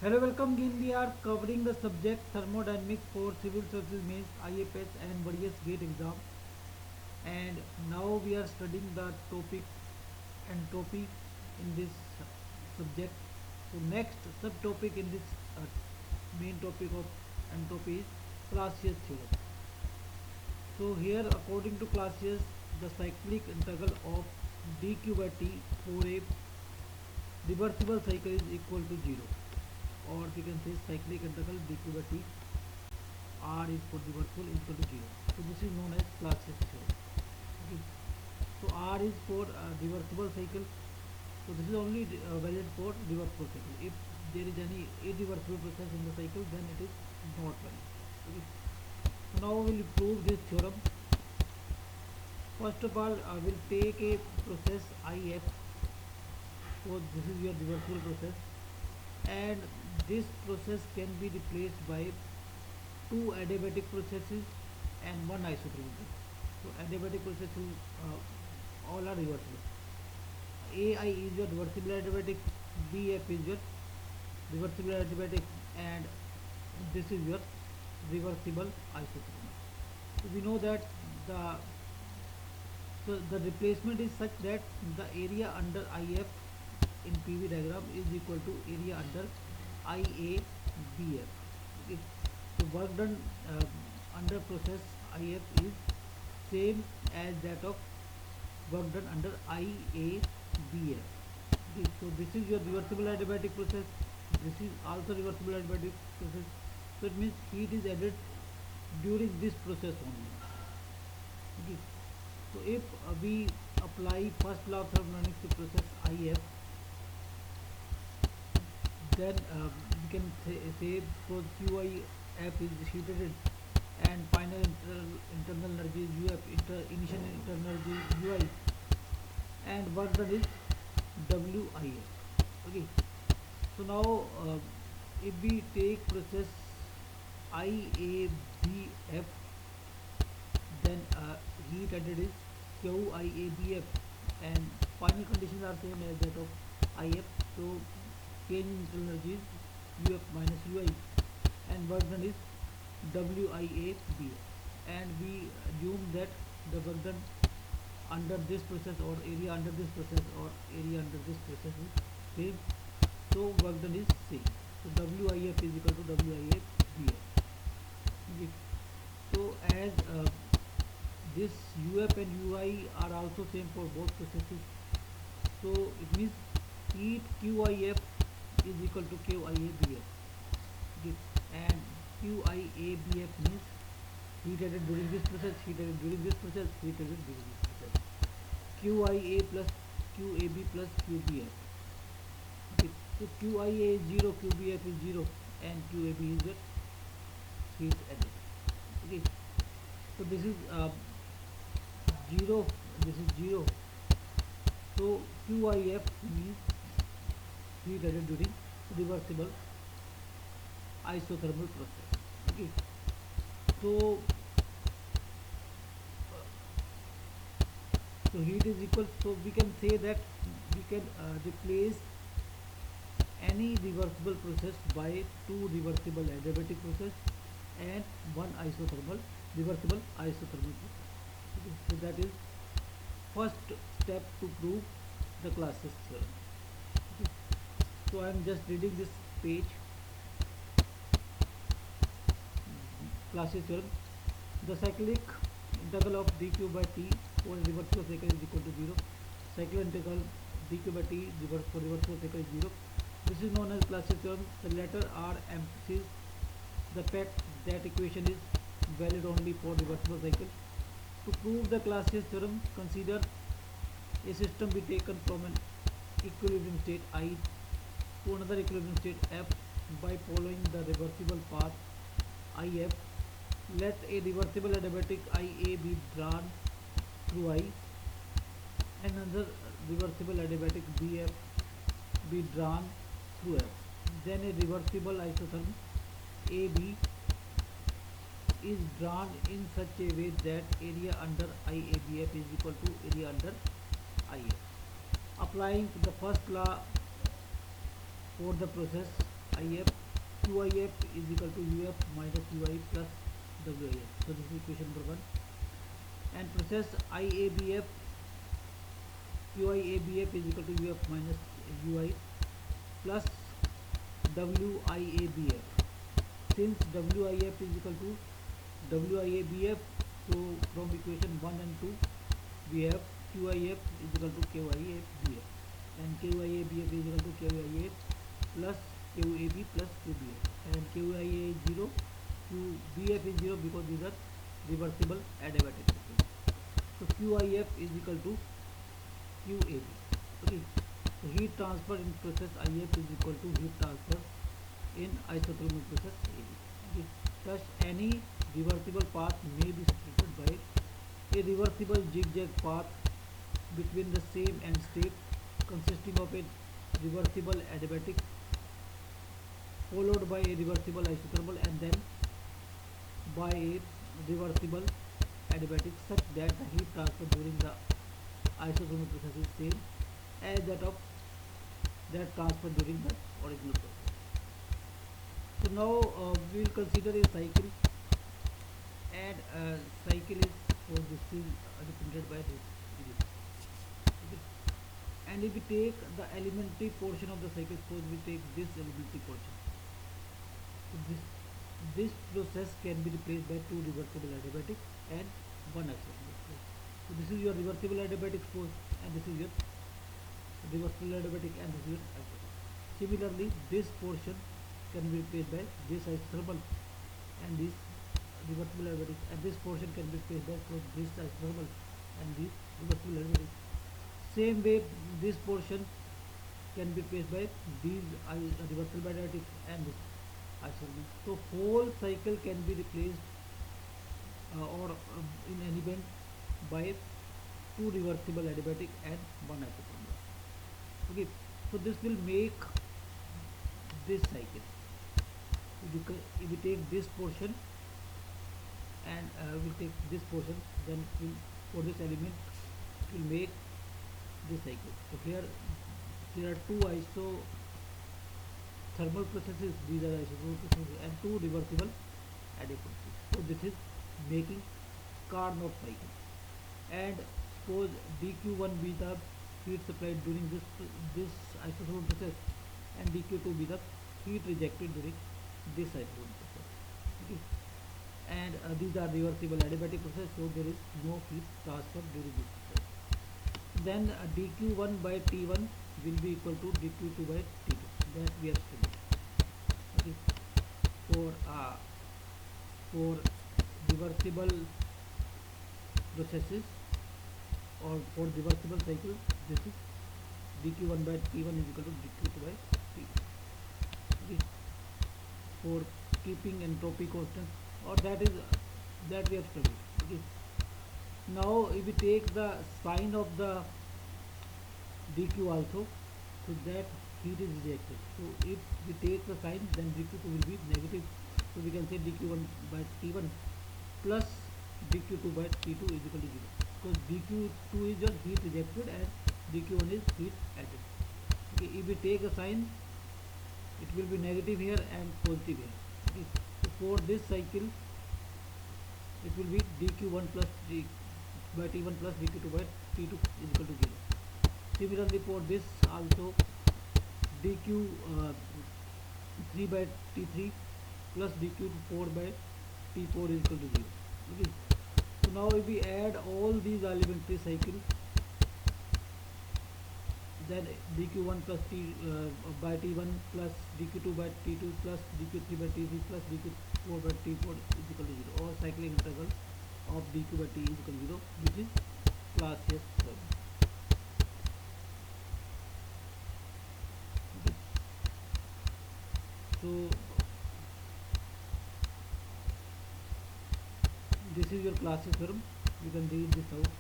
Hello, welcome. Again, we are covering the subject thermodynamics for civil services means IFS and various gate exam. And now we are studying the topic entropy in this subject. So next subtopic in this main topic of entropy is Clausius theorem. So here, according to Clausius, the cyclic integral of dq by t for a reversible cycle is equal to 0, or we can say cyclic integral dq by t r is for reversible is equal to 0. So this is known as Clausius theorem. Okay. So r is for reversible cycle. So this is only valid for reversible cycle. If there is any irreversible process in the cycle, then it is not valid. Okay. So now we will prove this theorem. First of all, I will take a process IF. So this is your reversible process, and this process can be replaced by two adiabatic processes and one isothermal process. So adiabatic processes all are reversible. AI is your reversible adiabatic, BF is your reversible adiabatic, and this is your reversible isothermal. So we know that the the replacement is such that the area under IF in PV diagram is equal to area under IABF. Okay. So work done under process IF is same as that of work done under IABF. Okay. So this is your reversible adiabatic process. This is also reversible adiabatic process. So it means heat is added during this process only. Okay. So if we apply first law of thermodynamics to process IF, then we can say suppose QIF is heated and final internal energy is UF, initial internal energy is UI, and work done is WIF. Okay. So now if we take process IABF, then heat added is QIABF, and final conditions are same as that of IF. So change in internal energy is UF minus UI, and work done is WIABF, and we assume that the work done under this process or area under this process or area under this process is same. So work done is same. So WIF is equal to WIABF. Okay. So as this UF and UI are also same for both processes, so it means heat QIF is equal to QIABF. Okay. And QIABF means heat added during this process, heat added during this process, heat added during this process. QIA plus QAB plus QBF. Okay. So QIA is 0, QBF is 0, and QAB is your heat added. Okay. So this is 0, this is 0. So QIF means heat added during reversible isothermal process. Okay. So so heat is equal, so we can say that we can replace any reversible process by two reversible adiabatic process and one isothermal reversible isothermal process. Okay. So that is first step to prove the Clausius theorem. Okay. So I am just reading this page. Clausius theorem: the cyclic integral of dq by t for a reversible cycle is equal to 0. Cyclic integral dq by t for reversible cycle is 0. This is known as Clausius theorem. The latter are emphasizes the fact that equation is valid only for reversible cycle. To prove the Clausius theorem, consider a system be taken from an equilibrium state I to another equilibrium state F by following the reversible path IF. Let a reversible adiabatic IA be drawn through I, and another reversible adiabatic BF be drawn through F. Then a reversible isotherm AB is drawn in such a way that area under IABF is equal to area under IF. Applying the first law for the process IF, QIF is equal to UF minus UI plus WIF. So this is equation number 1. And process IABF, QIABF is equal to UF minus UI plus WIABF. Since WIF is equal to WIABF, so from equation 1 and 2 we have QIF is equal to QIABF, and QIABF is equal to QIA plus QAB plus QBF, and QIA is 0, QBF is 0 because these are reversible adiabatic systems. So QIF is equal to QAB. Okay, so heat transfer in process IF is equal to heat transfer in isothermal process AB. Okay. Thus any reversible path may be substituted by a reversible zigzag path between the same end state consisting of a reversible adiabatic followed by a reversible isothermal and then by a reversible adiabatic, such that the heat transfer during the isothermal process is same as that of that transfer during the original process. So now we will consider a cycle, and cycle is for this is represented by this. Okay. And if we take the elementary portion of the cycle, suppose we take this elementary portion, so this process can be replaced by two reversible adiabatic and one isothermal. So this is your reversible adiabatic force, and this is your reversible adiabatic, and this is your isothermal. Similarly, this portion can be replaced by this isothermal and this reversible adiabatic, and this portion can be replaced by this isothermal and this reversible adiabatic. Same way, this portion can be replaced by these reversible adiabatic and this isothermal. So whole cycle can be replaced or in any event by two reversible adiabatic and one isothermal. Okay, so this will make this cycle. If we take this portion and we'll take this portion, then for this element it will make this cycle. So here there are two isothermal processes, these are isothermal processes, and two reversible adiabatic. So this is making Carnot cycle. And suppose dq1 be the heat supplied during this isothermal process, and dq2 be the heat rejected during this isothermal process. Okay. And these are reversible adiabatic process, so there is no heat transfer during this process. Then dq1 by T1 will be equal to dq2 by T2, that we have studied. Okay. For reversible processes or for reversible cycle, this is dq1 by T1 is equal to dq2 by T2. Okay. For keeping entropy constant, or that we have studied. Okay. Now if we take the sign of the dq also, so that heat is rejected. So if we take the sign, then dq2 will be negative. So we can say dq1 by T1 plus dq2 by T2 is equal to 0, because dq2 is just heat rejected and dq1 is heat added. Okay. If we take a sign, it will be negative here and positive here. Okay. So for this cycle it will be dq1 plus by T1 plus dq2 by T2 is equal to 0. Similarly for this also, dq3 by T3 plus dq4 by T4 is equal to 0. Okay. So now if we add all these elementary cycles, then dq1 plus by T1 plus dq2 by T2 plus dq3 by T3 plus dq4 by T4 is equal to 0, or cycling interval of dq by T is equal to 0, which is Clausius theorem. Okay. So this is your Clausius theorem. You can read this out.